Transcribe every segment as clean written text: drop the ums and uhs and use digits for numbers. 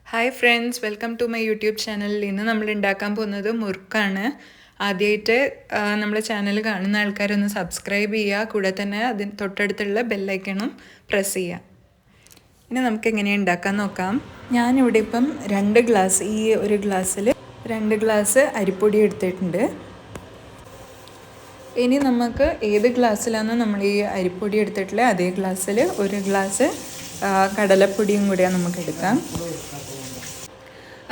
Hi friends, welcome to my YouTube channel. ഇന്ന് നമ്മൾ ഉണ്ടാക്കാൻ പോകുന്നത് മുറുക്കാണ്. ആദ്യമായിട്ട് നമ്മുടെ ചാനൽ കാണുന്ന ആൾക്കാരൊന്ന് സബ്സ്ക്രൈബ് ചെയ്യുക, കൂടെ തന്നെ അതിന് തൊട്ടടുത്തുള്ള ബെല്ലൈക്കണും പ്രസ് ചെയ്യുക. ഇനി നമുക്ക് എങ്ങനെയാണ് ഉണ്ടാക്കാൻ നോക്കാം. ഞാനിവിടെ ഇപ്പം 2 ഗ്ലാസ്, ഈ ഒരു ഗ്ലാസ്സിൽ 2 ഗ്ലാസ് അരിപ്പൊടി എടുത്തിട്ടുണ്ട്. ഇനി നമുക്ക് ഏത് ഗ്ലാസ്സിലാണ് നമ്മൾ ഈ അരിപ്പൊടി എടുത്തിട്ടുള്ളത് അതേ ഗ്ലാസ്സിൽ 1 ഗ്ലാസ് കടലപ്പൊടിയും കൂടിയാണ് നമുക്ക് എടുക്കാം.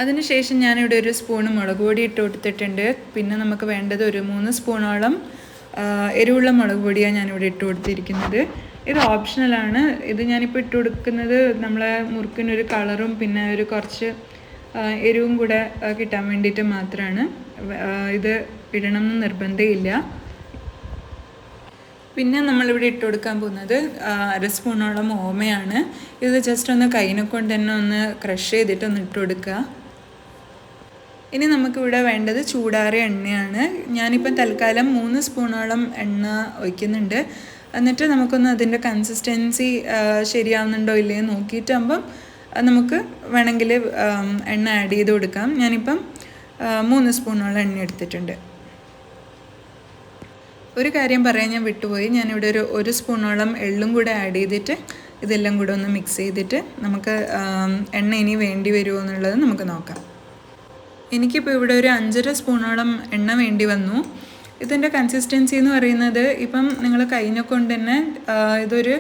അതിനുശേഷം ഞാനിവിടെ 1 സ്പൂൺ മുളക് പൊടി ഇട്ട് കൊടുത്തിട്ടുണ്ട്. പിന്നെ നമുക്ക് വേണ്ടത് ഒരു 3 സ്പൂണോളം എരിവുള്ള മുളക് പൊടിയാണ് ഞാനിവിടെ ഇട്ട് കൊടുത്തിരിക്കുന്നത്. ഇത് ഓപ്ഷണലാണ്. ഇത് ഞാനിപ്പോൾ ഇട്ട് കൊടുക്കുന്നത് നമ്മളെ മുറുക്കിനൊരു കളറും പിന്നെ ഒരു കുറച്ച് എരിവും കൂടെ കിട്ടാൻ വേണ്ടിയിട്ട് മാത്രമാണ്. ഇത് ഇടണം എന്ന് നിർബന്ധമില്ല. പിന്നെ നമ്മളിവിടെ ഇട്ട് കൊടുക്കാൻ പോകുന്നത് 1/2 സ്പൂണോളം ഓമയാണ്. ഇത് ജസ്റ്റ് ഒന്ന് കൈനെ കൊണ്ട് തന്നെ ഒന്ന് ക്രഷ് ചെയ്തിട്ട് ഒന്ന് ഇട്ട് കൊടുക്കുക. ഇനി നമുക്കിവിടെ വേണ്ടത് ചൂടാറിയ എണ്ണയാണ്. ഞാനിപ്പം തൽക്കാലം 3 സ്പൂണോളം എണ്ണ ഒഴിക്കുന്നുണ്ട്. എന്നിട്ട് നമുക്കൊന്ന് അതിൻ്റെ കൺസിസ്റ്റൻസി ശരിയാവുന്നുണ്ടോ ഇല്ലയോ നോക്കിയിട്ടാകുമ്പം നമുക്ക് വേണമെങ്കിൽ എണ്ണ ആഡ് ചെയ്ത് കൊടുക്കാം. ഞാനിപ്പം 3 സ്പൂണോളം എണ്ണ എടുത്തിട്ടുണ്ട്. ഒരു കാര്യം പറയാൻ ഞാൻ വിട്ടുപോയി. ഞാനിവിടെ ഒരു സ്പൂണോളം എള്ളും കൂടെ ആഡ് ചെയ്തിട്ട് ഇതെല്ലാം കൂടെ ഒന്ന് മിക്സ് ചെയ്തിട്ട് നമുക്ക് എണ്ണ ഇനി വേണ്ടി വരുമോ എന്നുള്ളത് നമുക്ക് നോക്കാം. എനിക്കിപ്പോൾ ഇവിടെ ഒരു 5.5 സ്പൂണോളം എണ്ണ വേണ്ടി വന്നു. ഇതിൻ്റെ കൺസിസ്റ്റൻസി എന്ന് പറയുന്നത് ഇപ്പം നിങ്ങൾ കൈനെ കൊണ്ട് തന്നെ ഇതൊരു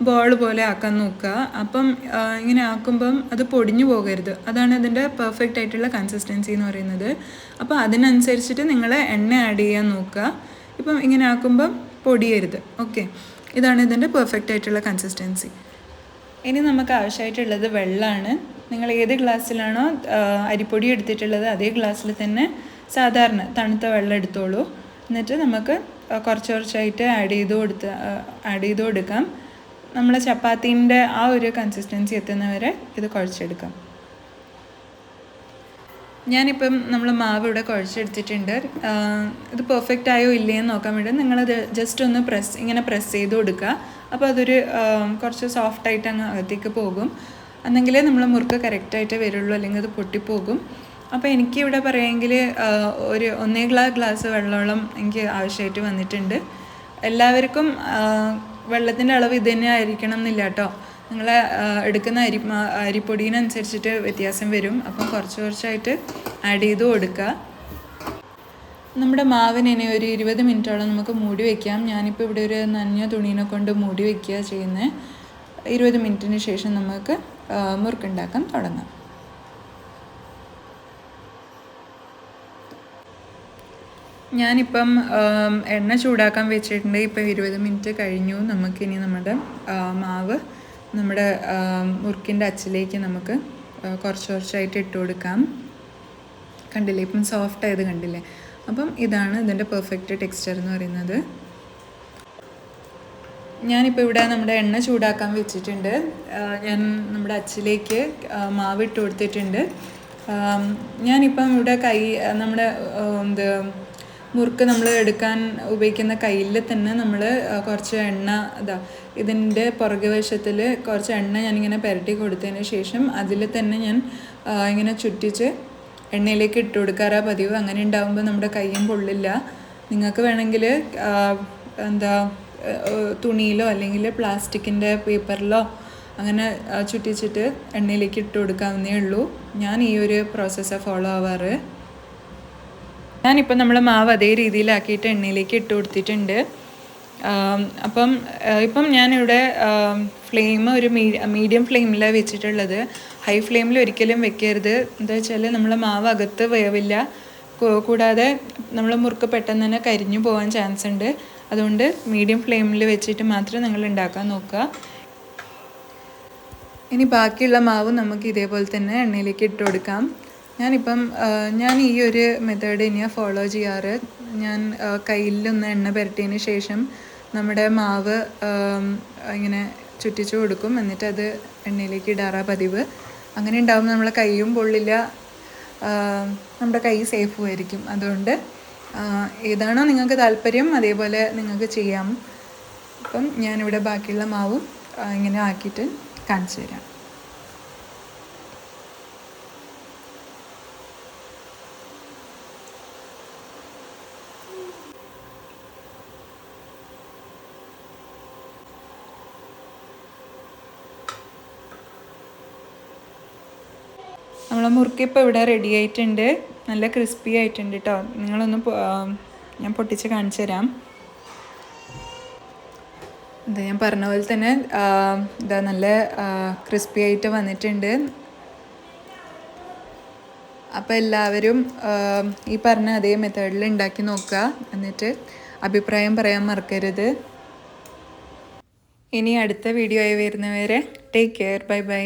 ബോൾ പോലെ ആക്കാൻ നോക്കുക. അപ്പം ഇങ്ങനെ ആക്കുമ്പം അത് പൊടിഞ്ഞു പോകരുത്. അതാണ് ഇതിൻ്റെ പെർഫെക്റ്റ് ആയിട്ടുള്ള കൺസിസ്റ്റൻസി എന്ന് പറയുന്നത്. അപ്പോൾ അതിനനുസരിച്ചിട്ട് നിങ്ങൾ എണ്ണ ആഡ് ചെയ്യാൻ നോക്കുക. ഇപ്പം ഇങ്ങനെ ആക്കുമ്പം പൊടിയരുത്. ഓക്കെ, ഇതാണ് ഇതിൻ്റെ പെർഫെക്റ്റ് ആയിട്ടുള്ള കൺസിസ്റ്റൻസി. ഇനി നമുക്ക് ആവശ്യമായിട്ടുള്ളത് വെള്ളമാണ്. നിങ്ങൾ ഏത് ഗ്ലാസ്സിലാണോ അരിപ്പൊടി എടുത്തിട്ടുള്ളത് അതേ ഗ്ലാസ്സിൽ തന്നെ സാധാരണ തണുത്ത വെള്ളം എടുത്തോളൂ. എന്നിട്ട് നമുക്ക് കുറച്ച് കുറച്ചായിട്ട് ആഡ് ചെയ്ത് കൊടുക്കാം. നമ്മൾ ചപ്പാത്തീൻ്റെ ആ ഒരു കൺസിസ്റ്റൻസി എത്തുന്നവരെ ഇത് കുഴച്ചെടുക്കാം. ഞാനിപ്പം നമ്മൾ മാവ് ഇവിടെ കുഴച്ചെടുത്തിട്ടുണ്ട്. ഇത് പെർഫെക്റ്റ് ആയോ ഇല്ലയെന്ന് നോക്കാൻ വേണ്ടി നിങ്ങളത് ജസ്റ്റ് ഒന്ന് ഇങ്ങനെ പ്രസ് ചെയ്ത് കൊടുക്കുക. അപ്പോൾ അതൊരു കുറച്ച് സോഫ്റ്റായിട്ട് അങ്ങ് അകത്തേക്ക് പോകും. എന്നെങ്കിലേ നമ്മൾ മുറുക്ക് കറക്റ്റായിട്ട് വരുള്ളൂ, അല്ലെങ്കിൽ അത് പൊട്ടിപ്പോകും. അപ്പോൾ എനിക്കിവിടെ പറയുമെങ്കിൽ ഒരു 1 ഗ്ലാസ് വെള്ളത്തോളം എനിക്ക് ആവശ്യമായിട്ട് വന്നിട്ടുണ്ട്. എല്ലാവർക്കും വെള്ളത്തിൻ്റെ അളവ് ഇത് തന്നെ ആയിരിക്കണം എന്നില്ല കേട്ടോ. നിങ്ങൾ എടുക്കുന്ന അരിപ്പൊടീനനുസരിച്ചിട്ട് വ്യത്യാസം വരും. അപ്പം കുറച്ച് കുറച്ചായിട്ട് ആഡ് ചെയ്ത് കൊടുക്കുക. നമ്മുടെ മാവിനെ ഒരു 20 മിനിറ്റോളം നമുക്ക് മൂടി വയ്ക്കാം. ഞാനിപ്പോൾ ഇവിടെ ഒരു നനഞ്ഞ തുണീനെ കൊണ്ട് മൂടി വയ്ക്കുക ചെയ്യുന്നത്. 20 മിനിറ്റിന് ശേഷം നമുക്ക് മുറുക്കുണ്ടാക്കാൻ തുടങ്ങാം. ഞാനിപ്പം എണ്ണ ചൂടാക്കാൻ വെച്ചിട്ടുണ്ട്. ഇപ്പം 20 മിനിറ്റ് കഴിഞ്ഞു. നമുക്കിനി നമ്മുടെ മാവ് നമ്മുടെ മുറുക്കിൻ്റെ അച്ചിലേക്ക് നമുക്ക് കുറച്ച് കുറച്ചായിട്ട് ഇട്ട് കൊടുക്കാം. കണ്ടില്ലേ, ഇപ്പം സോഫ്റ്റ് ആയത് കണ്ടില്ലേ. അപ്പം ഇതാണ് ഇതിൻ്റെ പെർഫെക്റ്റ് ടെക്സ്ചർ എന്ന് പറയുന്നത്. ഞാനിപ്പോൾ ഇവിടെ നമ്മുടെ എണ്ണ ചൂടാക്കാൻ വെച്ചിട്ടുണ്ട്. ഞാൻ നമ്മുടെ അച്ചിലേക്ക് മാവ് ഇട്ട് കൊടുത്തിട്ടുണ്ട്. ഞാനിപ്പം ഇവിടെ നമ്മുടെ മുറുക്ക് നമ്മൾ എടുക്കാൻ ഉപയോഗിക്കുന്ന കയ്യിൽ തന്നെ നമ്മൾ കുറച്ച് എണ്ണ ഇതിൻ്റെ പുറകു വശത്തിൽ കുറച്ച് എണ്ണ ഞാനിങ്ങനെ പുരട്ടി കൊടുത്തതിന് ശേഷം അതിൽ തന്നെ ഞാൻ ഇങ്ങനെ ചുറ്റിച്ച് എണ്ണയിലേക്ക് ഇട്ട് കൊടുക്കാറാണ് പതിവ്. അങ്ങനെ ഉണ്ടാകുമ്പോൾ നമ്മുടെ കൈയും പൊള്ളില്ല. നിങ്ങൾക്ക് വേണമെങ്കിൽ തുണിയിലോ അല്ലെങ്കിൽ പ്ലാസ്റ്റിക്കിൻ്റെ പേപ്പറിലോ അങ്ങനെ ചുറ്റിച്ചിട്ട് എണ്ണയിലേക്ക് ഇട്ട് കൊടുക്കാവുന്നേ ഉള്ളൂ. ഞാൻ ഈ ഒരു പ്രോസസ്സാണ് ഫോളോ ആവാറ്. ഞാനിപ്പം നമ്മൾ മാവ് അതേ രീതിയിലാക്കിയിട്ട് എണ്ണയിലേക്ക് ഇട്ട് കൊടുത്തിട്ടുണ്ട്. ഇപ്പം ഞാനിവിടെ ഫ്ലെയിം ഒരു മീഡിയം ഫ്ലെയിമിലാണ് വെച്ചിട്ടുള്ളത്. ഹൈ ഫ്ലെയിമിൽ ഒരിക്കലും വെക്കരുത്. എന്താ വെച്ചാൽ നമ്മളെ മാവ് അകത്ത് വേവില്ല. കൂടാതെ നമ്മൾ മുറുക്ക് പെട്ടെന്ന് തന്നെ കരിഞ്ഞു പോകാൻ ചാൻസ് ഉണ്ട്. അതുകൊണ്ട് മീഡിയം ഫ്ലെയിമിൽ വെച്ചിട്ട് മാത്രം നിങ്ങൾ ഉണ്ടാക്കാൻ നോക്കുക. ഇനി ബാക്കിയുള്ള മാവ് നമുക്ക് ഇതേപോലെ തന്നെ എണ്ണയിലേക്ക് ഇട്ട് കൊടുക്കാം. ഞാൻ ഈ ഒരു മെത്തേഡ് ഇനിയാണ് ഫോളോ ചെയ്യാറ്. ഞാൻ കയ്യിലൊന്ന് എണ്ണ പുരട്ടിയതിന് ശേഷം നമ്മുടെ മാവ് ഇങ്ങനെ ചുറ്റിച്ചു കൊടുക്കും. എന്നിട്ട് അത് എണ്ണയിലേക്ക് ഇടാറാണ് പതിവ്. അങ്ങനെ ഉണ്ടാകുമ്പോൾ നമ്മളെ കൈയും പൊള്ളില്ല, നമ്മുടെ കൈ സേഫും ആയിരിക്കും. അതുകൊണ്ട് ഏതാണോ നിങ്ങൾക്ക് താല്പര്യം അതേപോലെ നിങ്ങൾക്ക് ചെയ്യാം. അപ്പം ഞാനിവിടെ ബാക്കിയുള്ള മാവും ഇങ്ങനെ ആക്കിയിട്ട് കാണിച്ചു തരാം. നമ്മളെ മുറുക്ക് ഇപ്പോൾ ഇവിടെ റെഡി ആയിട്ടുണ്ട്. നല്ല ക്രിസ്പി ആയിട്ടുണ്ട് കേട്ടോ. നിങ്ങളൊന്ന് ഞാൻ പൊട്ടിച്ച് കാണിച്ചു തരാം. എന്താ ഞാൻ പറഞ്ഞ പോലെ തന്നെ ഇതാ നല്ല ക്രിസ്പി ആയിട്ട് വന്നിട്ടുണ്ട്. അപ്പോൾ എല്ലാവരും ഈ പറഞ്ഞ അതേ മെത്തേഡിൽ ഉണ്ടാക്കി നോക്കുക. എന്നിട്ട് അഭിപ്രായം പറയാൻ മറക്കരുത്. ഇനി അടുത്ത വീഡിയോ ആയി വരുന്നവരെ ടേക്ക് കെയർ. Bye bye.